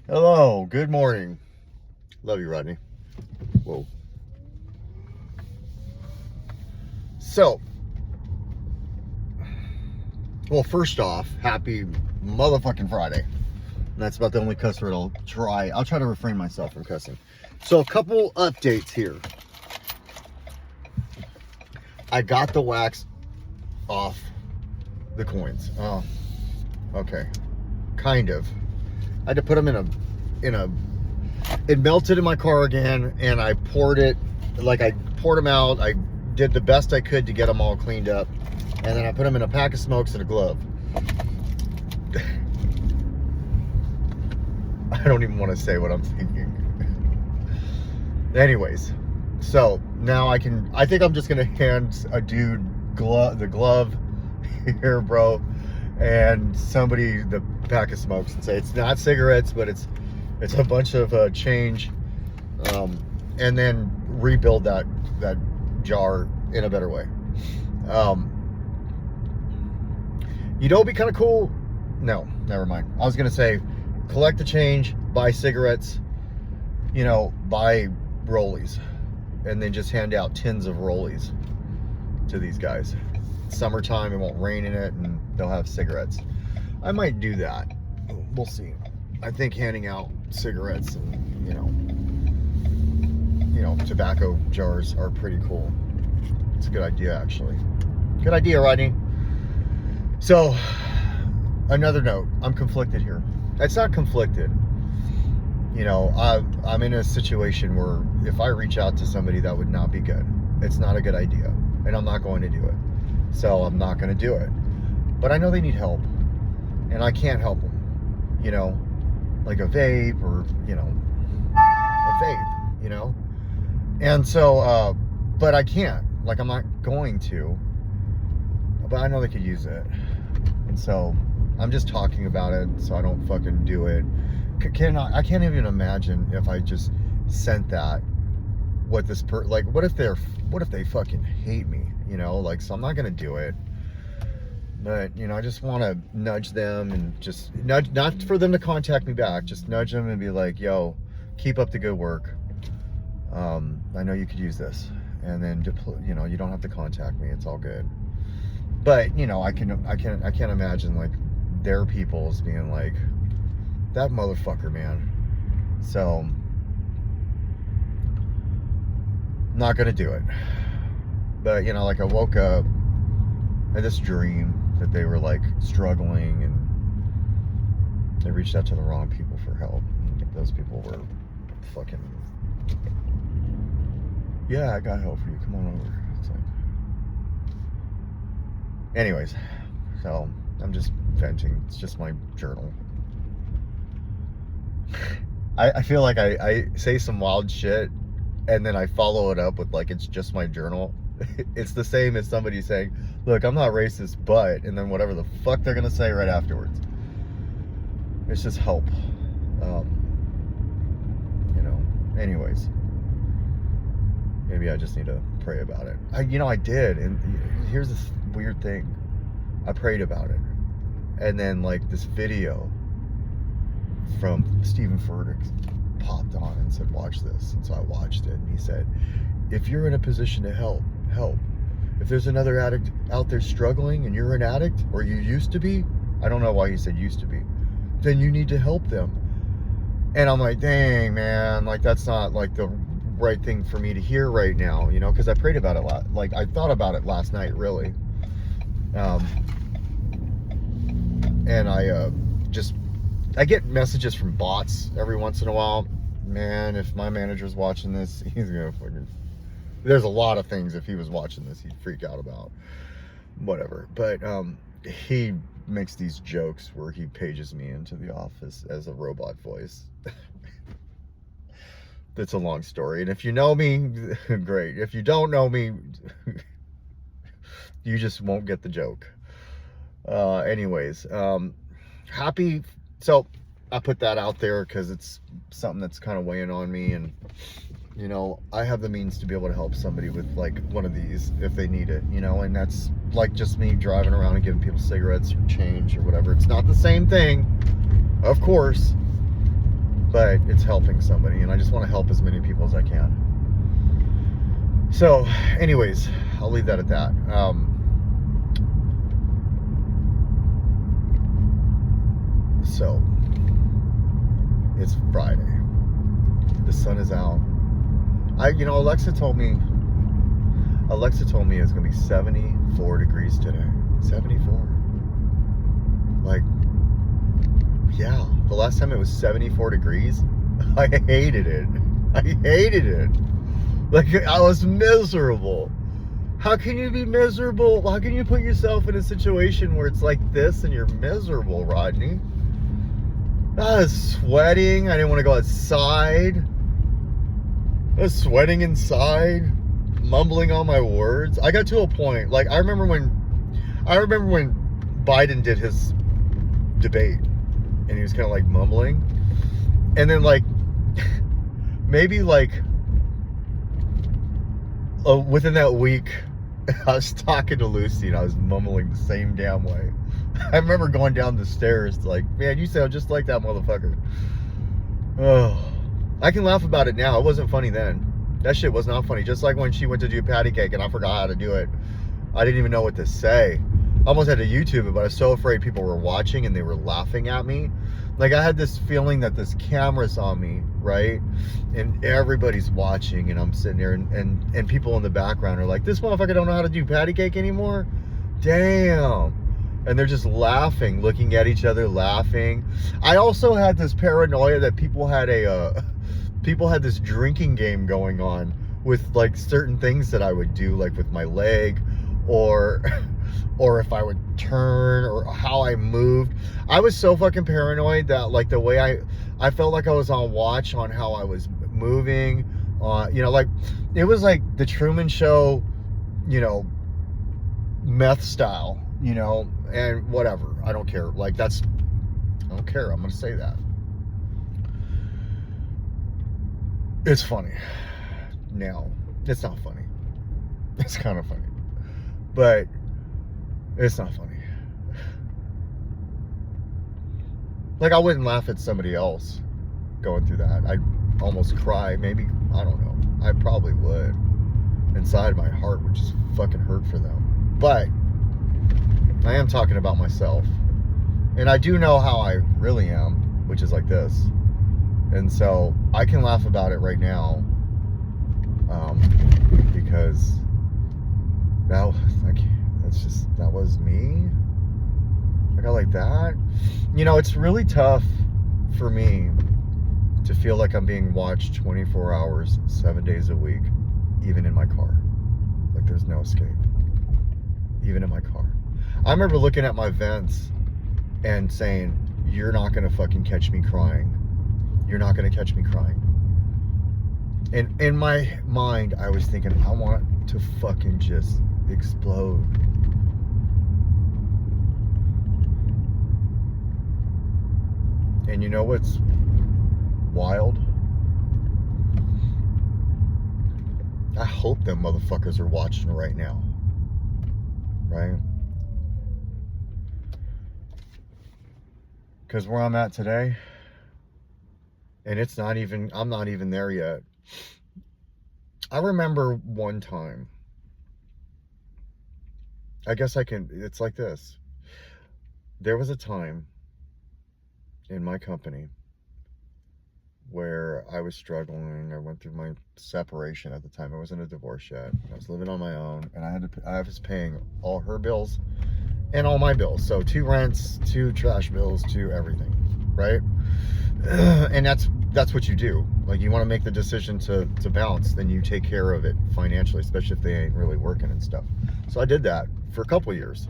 Hello, good morning. Love you, Rodney. Whoa. So, well, first off, happy motherfucking Friday. And that's about the only cuss word I'll try. I'll try to refrain myself from cussing. So, a couple updates here. I got the wax off the coins. Oh, okay. Kind of. I had to put them it melted in my car again, and I poured it, I poured them out. I did the best I could to get them all cleaned up, and then I put them in a pack of smokes and a glove. I don't even want to say what I'm thinking. Anyways, so now I think I'm just gonna hand a dude the glove here, bro, and somebody the pack of smokes, and say it's not cigarettes, but it's a bunch of change, and then rebuild that jar in a better way. You know, it'd be kind of cool. No, never mind. I was gonna say, collect the change, buy cigarettes, buy rollies, and then just hand out tins of rollies to these guys. Summertime, it won't rain in it, and they'll have cigarettes. I might do that. We'll see. I think handing out cigarettes and tobacco jars are pretty cool. It's a good idea, actually. Good idea, Rodney. So, another note. I'm conflicted here. It's not conflicted. I'm in a situation where if I reach out to somebody, that would not be good. It's not a good idea, and I'm not going to do it. So I'm not going to do it. But I know they need help, and I can't help them. Like a vape or a vape. And so, but I can't. I'm not going to. But I know they could use it, and so I'm just talking about it so I don't fucking do it. I can't even imagine if I just sent that. What if they fucking hate me? So I'm not gonna do it. But I just want to nudge them and just nudge, not for them to contact me back, just nudge them and be like, yo, keep up the good work. I know you could use this, and then you don't have to contact me. It's all good. But I can't imagine their people's being like, that motherfucker, man. So not gonna do it. But I woke up, I had this dream that they were struggling, and they reached out to the wrong people for help. Those people were fucking, yeah, I got help for you, come on over. It's anyways, so I'm just venting. It's just my journal. I feel like I say some wild shit, and then I follow it up with it's just my journal. It's the same as somebody saying, look, I'm not racist, but, and then whatever the fuck they're gonna say right afterwards. It's just help. Anyways, maybe I just need to pray about it. I did, and here's this weird thing. I prayed about it, and then this video from Stephen Furtick popped on and said, watch this. And so I watched it, and he said, if you're in a position to help. If there's another addict out there struggling and you're an addict, or you used to be, I don't know why he said used to be, then you need to help them. And I'm like, dang, man, that's not the right thing for me to hear right now, because I prayed about it a lot. I thought about it last night, really. And I get messages from bots every once in a while. Man, if my manager's watching this, he's gonna fucking, there's a lot of things if he was watching this he'd freak out about. Whatever. But he makes these jokes where he pages me into the office as a robot voice. That's a long story, and if you know me, great. If you don't know me, you just won't get the joke. Anyways, happy. So I put that out there because it's something that's kind of weighing on me, and I have the means to be able to help somebody with one of these if they need it, and that's just me driving around and giving people cigarettes or change or whatever. It's not the same thing, of course, but it's helping somebody, and I just want to help as many people as I can. So, anyways, I'll leave that at that. So, it's Friday. The sun is out. Alexa told me it's gonna be 74 degrees today. 74. Like, yeah. The last time it was 74 degrees, I hated it. Like, I was miserable. How can you be miserable? How can you put yourself in a situation where it's like this and you're miserable, Rodney? I was sweating. I didn't want to go outside. I was sweating inside, mumbling all my words. I got to a point, like, I remember when Biden did his debate, and he was kind of like mumbling, and then like maybe like within that week, I was talking to Lucy and I was mumbling the same damn way. I remember going down the stairs like, man, you sound just like that motherfucker. Oh, I can laugh about it now. It wasn't funny then. That shit was not funny. Just like when she went to do patty cake and I forgot how to do it. I didn't even know what to say. I almost had to YouTube it, but I was so afraid people were watching and they were laughing at me. Like, I had this feeling that this camera's on me, right? And everybody's watching, and I'm sitting there, and people in the background are like, this motherfucker don't know how to do patty cake anymore? Damn. And they're just laughing, looking at each other, laughing. I also had this paranoia that people had this drinking game going on with like certain things that I would do, like with my leg, or if I would turn, or how I moved. I was so fucking paranoid that like the way I felt like I was on watch on how I was moving, like it was like the Truman Show, meth style, and whatever. I don't care. Like, I don't care. I'm going to say that. It's funny. Now, it's not funny. It's kind of funny. But it's not funny. Like, I wouldn't laugh at somebody else going through that. I'd almost cry. Maybe, I don't know. I probably would. Inside my heart would just fucking hurt for them. But I am talking about myself. And I do know how I really am, which is like this. And so I can laugh about it right now, because that was me. I got like that. It's really tough for me to feel like I'm being watched 24 hours, 7 days a week, even in my car. Like, there's no escape, even in my car. I remember looking at my vents and saying, you're not gonna fucking catch me crying. You're not gonna catch me crying. And in my mind, I was thinking, I want to fucking just explode. And you know what's wild? I hope them motherfuckers are watching right now. Right? Because where I'm at today, and I'm not even there yet. I remember one time, it's like this. There was a time in my company where I was struggling. I went through my separation at the time. I wasn't a divorce yet. I was living on my own, and I was paying all her bills and all my bills. So 2 rents, 2 trash bills, 2 everything, right? And that's what you do. Like, you want to make the decision to bounce, then you take care of it financially, especially if they ain't really working and stuff. So I did that for a couple of years.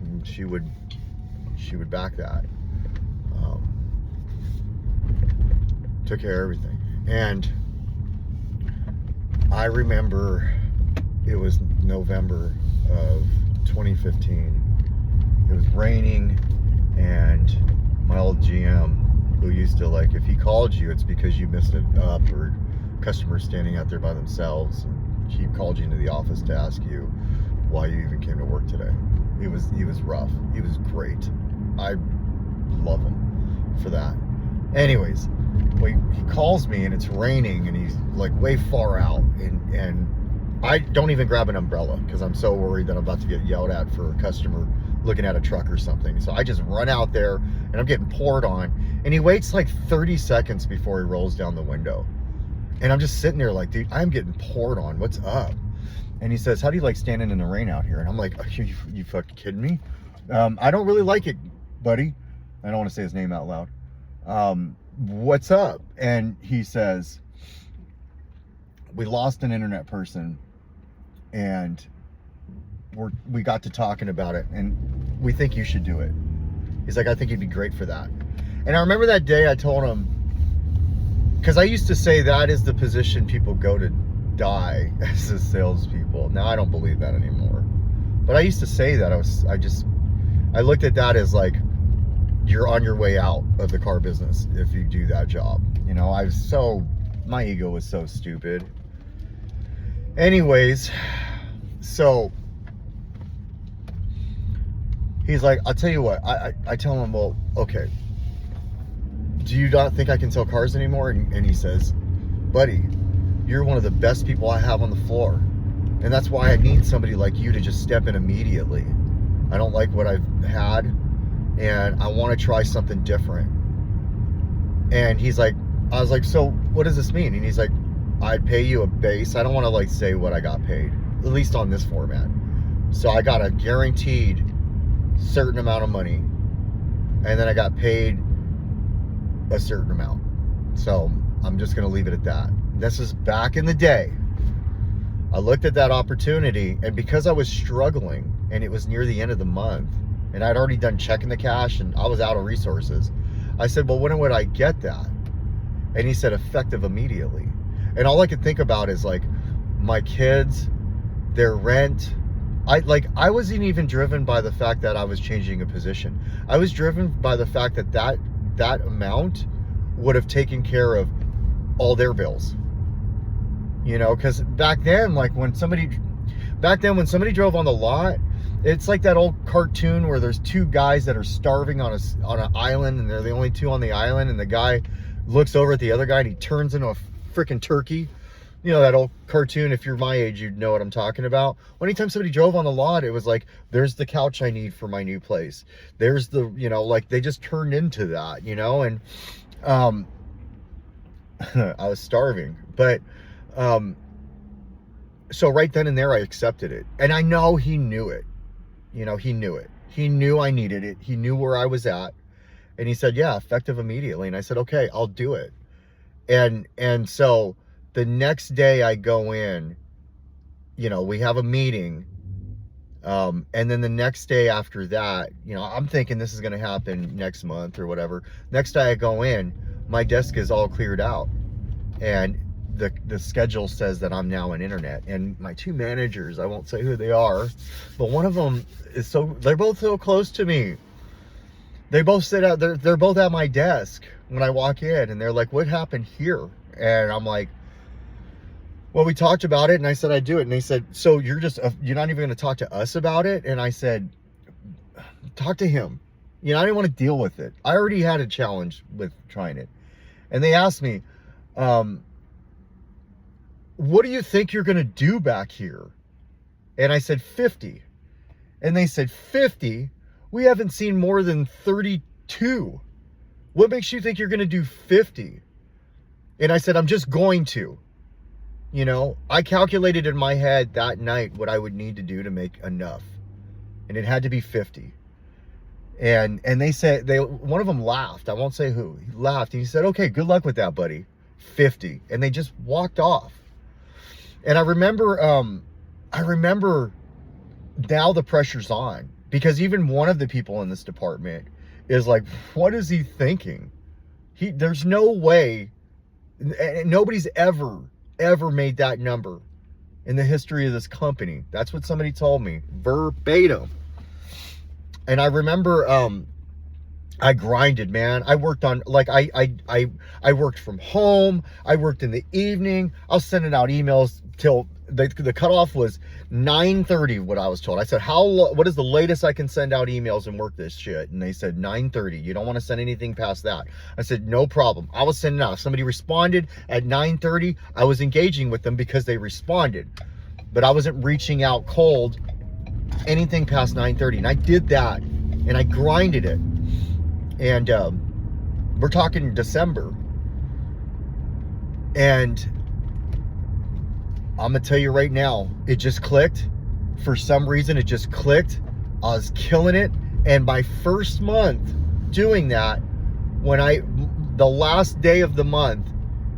And she would back that. Took care of everything. And I remember it was November of 2015. It was raining, and my old GM, who used to, like, if he called you, it's because you missed it up, or customers standing out there by themselves, and he called you into the office to ask you why you even came to work today. He was rough. He was great. I love him for that. Anyways, Well, he calls me and it's raining and he's like way far out, and I don't even grab an umbrella because I'm so worried that I'm about to get yelled at for a customer looking at a truck or something. So I just run out there and I'm getting poured on, and he waits like 30 seconds before he rolls down the window. And I'm just sitting there like, dude, I'm getting poured on. What's up? And he says, how do you like standing in the rain out here? And I'm like, are you fucking kidding me? I don't really like it, buddy. I don't want to say his name out loud. What's up? And he says, we lost an internet person and we got to talking about it and we think you should do it. He's like, I think you'd be great for that. And I remember that day I told him, because I used to say that is the position people go to die as a salespeople. Now I don't believe that anymore. But I used to say that. I looked at that as like, you're on your way out of the car business if you do that job. You know, my ego was so stupid. Anyways, so he's like, I'll tell you what, I tell him, well, okay, do you not think I can sell cars anymore? And he says, buddy, you're one of the best people I have on the floor. And that's why I need somebody like you to just step in immediately. I don't like what I've had, and I want to try something different. And he's like, I was like, so what does this mean? And he's like, I'd pay you a base. I don't want to like say what I got paid, at least on this format. So I got a guaranteed certain amount of money, and then I got paid a certain amount. So I'm just going to leave it at that. This is back in the day. I looked at that opportunity, and because I was struggling and it was near the end of the month and I'd already done checking the cash and I was out of resources, I said, well, when would I get that? And he said, effective immediately. And all I could think about is like my kids, their rent. I wasn't even driven by the fact that I was changing a position. I was driven by the fact that amount would have taken care of all their bills. You know, because back then when somebody drove on the lot, it's like that old cartoon where there's two guys that are starving on an island, and they're the only two on the island, and the guy looks over at the other guy and he turns into a freaking turkey. You know that old cartoon. If you're my age, you'd know what I'm talking about. Anytime somebody drove on the lot, it was like, there's the couch I need for my new place. There's the, you know, like they just turned into that, you know. And I was starving, but so right then and there I accepted it. And I know he knew it. You know, he knew it. He knew I needed it. He knew where I was at. And he said, yeah, effective immediately. And I said, okay, I'll do it. And so the next day I go in, you know, we have a meeting. And then the next day after that, you know, I'm thinking this is going to happen next month or whatever. Next day I go in, my desk is all cleared out. And the schedule says that I'm now an internet. And my two managers, I won't say who they are, but one of them is they're both so close to me. They both sit out, they're both at my desk when I walk in, and they're like, what happened here? And I'm like, well, we talked about it, and I said I'd do it. And they said, so you're not even going to talk to us about it? And I said, talk to him. You know, I didn't want to deal with it. I already had a challenge with trying it. And they asked me, what do you think you're going to do back here? And I said, 50. And they said, 50? We haven't seen more than 32. What makes you think you're going to do 50? And I said, I'm just going to. You know, I calculated in my head that night what I would need to do to make enough. And it had to be 50. And they said, one of them laughed. I won't say who. He laughed and he said, okay, good luck with that, buddy. 50. And they just walked off. And I remember now the pressure's on, because even one of the people in this department is like, what is he thinking? There's no way, nobody's ever made that number in the history of this company. That's what somebody told me, verbatim. And I remember, I grinded, man. I worked on, like, I worked from home. I worked in the evening. I was sending out emails till the cutoff was 9:30, what I was told. I said, what is the latest I can send out emails and work this shit? And they said 9:30. You don't want to send anything past that. I said, no problem. I was sending out. If somebody responded at 9:30, I was engaging with them because they responded. But I wasn't reaching out cold anything past 9:30. And I did that, and I grinded it. And we're talking December. And I'm gonna tell you right now, it just clicked. For some reason, it just clicked. I was killing it. And my first month doing that, the last day of the month,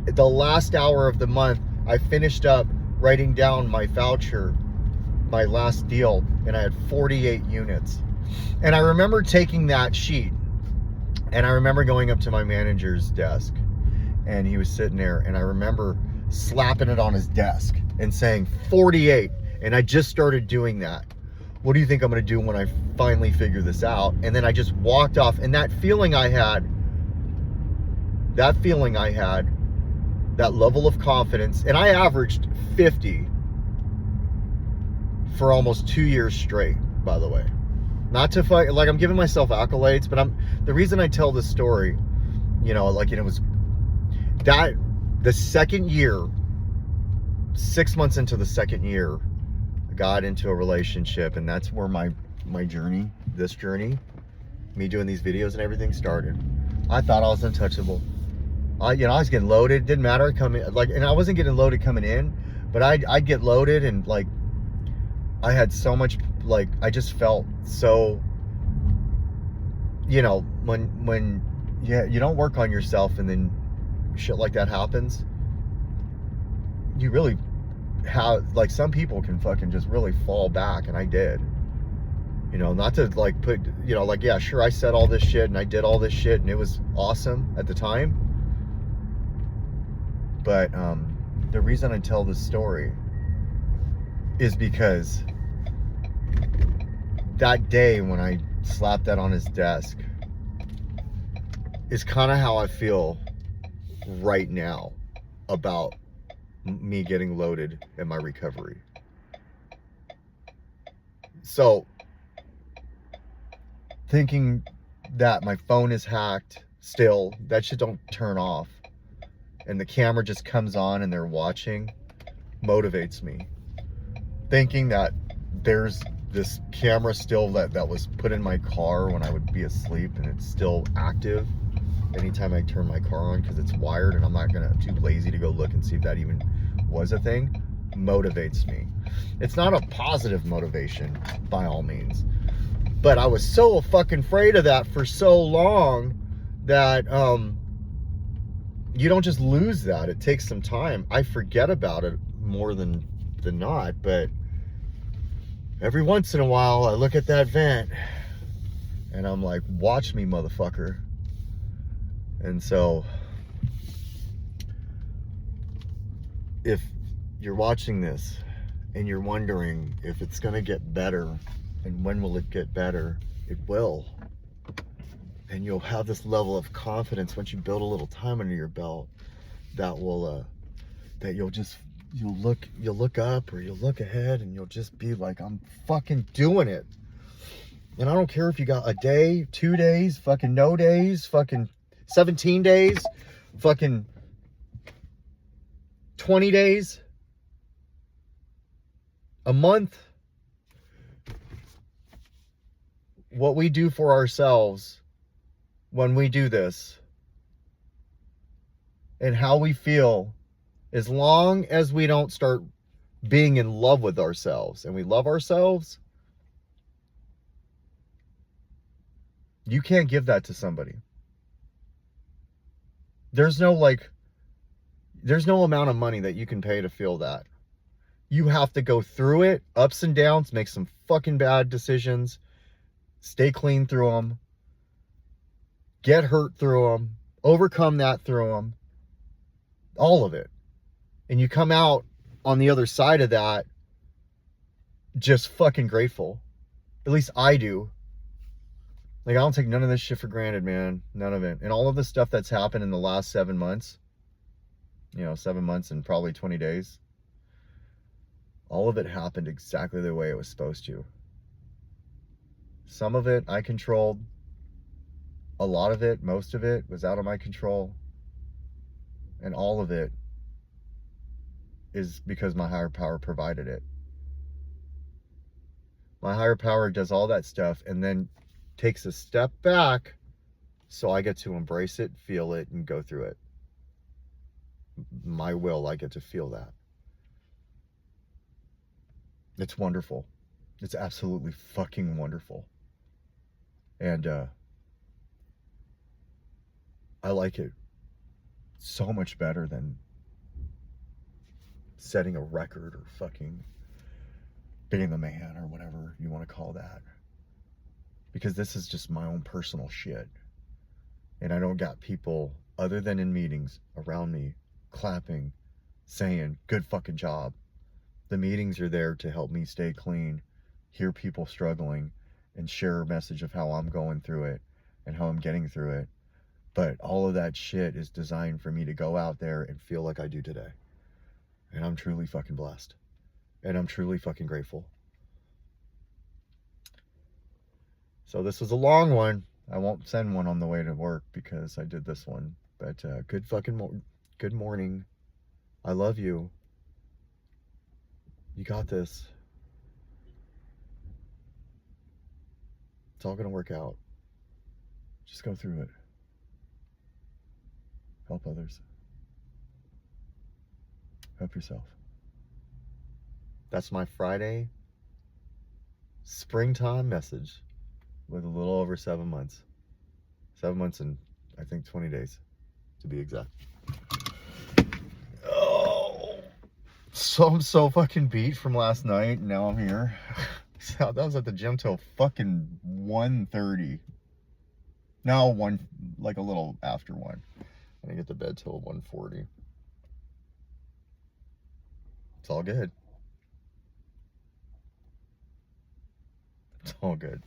the last hour of the month, I finished up writing down my voucher, my last deal, and I had 48 units. And I remember taking that sheet, and I remember going up to my manager's desk, and he was sitting there, and I remember slapping it on his desk and saying 48. And I just started doing that. What do you think I'm going to do when I finally figure this out? And then I just walked off, and that feeling I had, that level of confidence, and I averaged 50 for almost 2 years straight, by the way. Not to fight, like I'm giving myself accolades, but the reason I tell this story, it was that the second year, 6 months into the second year, I got into a relationship, and that's where my journey, me doing these videos and everything started. I thought I was untouchable. I was getting loaded. Didn't matter. And I wasn't getting loaded coming in, but I'd get loaded, and like I had so much, like I just felt so, when you don't work on yourself, and then shit like that happens, you really have, like, some people can fucking just really fall back, and I did. Not to like put, yeah, sure, I said all this shit and I did all this shit and it was awesome at the time. But the reason I tell this story is because that day when I slapped that on his desk is kind of how I feel right now about me getting loaded in my recovery. So thinking that my phone is hacked still, that shit don't turn off, and the camera just comes on and they're watching, motivates me. Thinking that there's this camera still that was put in my car when I would be asleep, and it's still active anytime I turn my car on, because it's wired, and I'm too lazy to go look and see if that even was a thing, motivates me. It's not a positive motivation by all means, but I was so fucking afraid of that for so long that you don't just lose that. It takes some time. I forget about it more than not, but every once in a while I look at that vent and I'm like, watch me, motherfucker. And so if you're watching this and you're wondering if it's gonna get better and when will it get better, it will. And you'll have this level of confidence once you build a little time under your belt that will that you'll look up or you'll look ahead and you'll just be like, I'm fucking doing it. And I don't care if you got a day, 2 days, fucking no days, fucking 17 days, fucking 20 days, a month. What we do for ourselves when we do this and how we feel, as long as we don't start being in love with ourselves and we love ourselves, you can't give that to somebody. There's no amount of money that you can pay to feel that. You have to go through it, ups and downs, make some fucking bad decisions, stay clean through them, get hurt through them, overcome that through them, all of it. And you come out on the other side of that just fucking grateful. At least I do. Like, I don't take none of this shit for granted, man. None of it. And all of the stuff that's happened in the last 7 months, 7 months and probably 20 days, All of it happened exactly the way it was supposed to. Some of it I controlled. A lot of it, most of it, was out of my control. And all of it is because my higher power provided it. My higher power does all that stuff and then takes a step back so I get to embrace it, feel it, and go through it. My will, I get to feel that. It's wonderful. It's absolutely fucking wonderful. And I like it so much better than setting a record or fucking being the man or whatever you want to call that. Because this is just my own personal shit. And I don't got people other than in meetings around me clapping, saying, good fucking job. The meetings are there to help me stay clean, hear people struggling, and share a message of how I'm going through it and how I'm getting through it. But all of that shit is designed for me to go out there and feel like I do today. And I'm truly fucking blessed. And I'm truly fucking grateful. So this was a long one. I won't send one on the way to work because I did this one. But good morning. I love you. You got this. It's all gonna work out. Just go through it. Help others. Help yourself. That's my Friday springtime message with a little over 7 months. 7 months and I think 20 days to be exact. Oh, so I'm so fucking beat from last night. And now I'm here. So that was at the gym till fucking 1:30. No, like a little after 1. I didn't get to bed till 1:40. It's all good. It's all good.